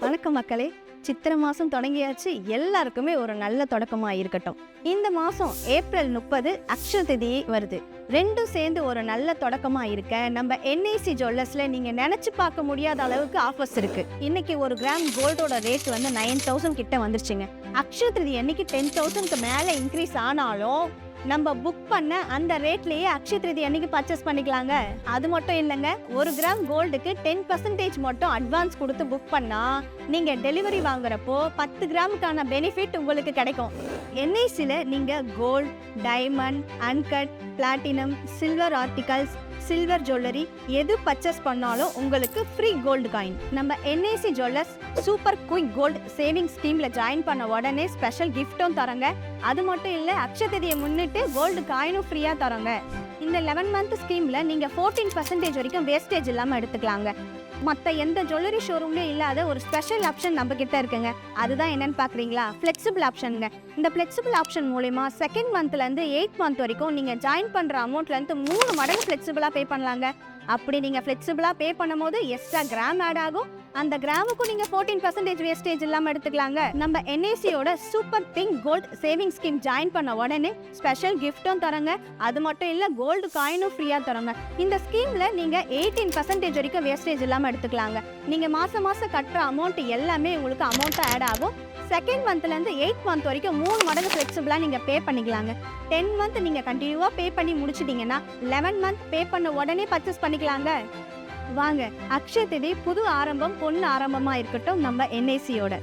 வணக்கம் மக்களே. சித்திரை மாதம் தொடங்கியாச்சு. எல்லாருக்குமே ஒரு நல்ல தொடக்கமாக இருக்கட்டும். இந்த மாதம் ஏப்ரல் 30 அக்ஷய திதி வருது. ரெண்டும் சேர்ந்து ஒரு நல்ல தொடக்கமாக இருக்க நம்ம என்ஐசி ஜுவல்லர்ஸில் நீங்கள் நினச்சி பார்க்க முடியாத அளவுக்கு ஆஃபர்ஸ் இருக்குது. இன்றைக்கி ஒரு கிராம் கோல்டோட ரேட் வந்து 9,000 கிட்ட வந்துருச்சுங்க. அக்ஷய திதி அன்னைக்கு 10,000க்கு மேலே இன்க்ரீஸ் ஆனாலும் நம்ம புக் பண்ண அந்த ரேட்லேயே அக்ஷய திருதி அன்னைக்கு பர்ச்சேஸ் பண்ணிக்கலாங்க. அது மட்டும் இல்லைங்க, ஒரு கிராம் கோல்டுக்கு 10% மட்டும் அட்வான்ஸ் கொடுத்து புக் பண்ணா நீங்க டெலிவரி வாங்குறப்போ 10 கிராமுக்கான பெனிஃபிட் உங்களுக்கு கிடைக்கும். என்ஐசில நீங்க gold, diamond, uncut, platinum, silver articles, silver jewellery எது பர்ச்சேஸ் பண்ணாலும் உங்களுக்கு ஃப்ரீ கோல்டு காயின். நம்ம NIC jewellers super quick gold saving ஸ்கீம்ல ஜாயின் பண்ண உடனே ஸ்பெஷல் கிஃப்ட்டும் தராங்க. அது மட்டும் இல்லை, அக்ஷய திதியை முன்னிட்டு கோல்டு காயினும் ஃப்ரீயா தராங்க. இந்த 11 மந்த் ஸ்கீம்ல நீங்க 14% வரைக்கும் வேஸ்டேஜ் இல்லாம எடுத்துக்கலாங்க. மற்ற எந்த ஜுவல்லரி ஷோரூம்லயும் இல்லாத ஒரு ஸ்பெஷல் ஆப்ஷன் நம்ம கிட்ட இருக்குங்க. அதுதான் என்னன்னு பாக்குறீங்களா? ஃபிளெக்சிபிள் ஆப்ஷனுங்க. இந்த ஃபிளெக்சிபிள் ஆப்ஷன் மூலமா செகண்ட் மந்த்ல இருந்து 8th மந்த் வரைக்கும் நீங்க ஜாயின் பண்ற அமௌண்ட்ல இருந்து 3 மடங்கு ஃபிளெக்சிபிளா பே பண்ணலாங்க. அப்படி நீங்க ஃபிளெக்சிபிளா பே பண்ணும்போது எக்ஸ்ட்ரா கிராம் ஆட் ஆகும். அந்த கிராமுக்கும் நீங்க 14% வேஸ்டேஜ் இல்லாம எடுத்துக்கலாங்க. நம்ம என்ஐசியோட super pink gold saving scheme join பண்ண உடனே ஸ்பெஷல் கிஃப்ட்டும் தராங்க. அது மட்டும் இல்ல, கோல்டு காயினும் ஃப்ரீயா தராங்க. இந்த ஸ்கீம்ல நீங்க 18% வரைக்கும் வேஸ்டேஜ் இல்லாம எடுத்துக்கலாங்க. நீங்க மாசம் மாசம் கட்டுற அமௌண்ட் எல்லாமே உங்களுக்கு அமௌண்ட் ஆட் ஆகும். செகண்ட் மந்த்ல இருந்து 8th மந்த் வரைக்கும் 3 மடங்கு ஃபிளெக்சிபிளா நீங்க பே பண்ணிக்கலாங்க. 10 மந்த் நீங்க கண்டினியூவா பே பண்ணி முடிச்சிட்டீங்கன்னா 11 மந்த் பே பண்ண உடனே பர்ச்சேஸ் பண்ணிக்கலாங்க. வாங்க, அக்ஷய திதி புது ஆரம்பம், பொண்ணு ஆரம்பமா இருக்கட்டும் நம்ம என்ஐசியோட.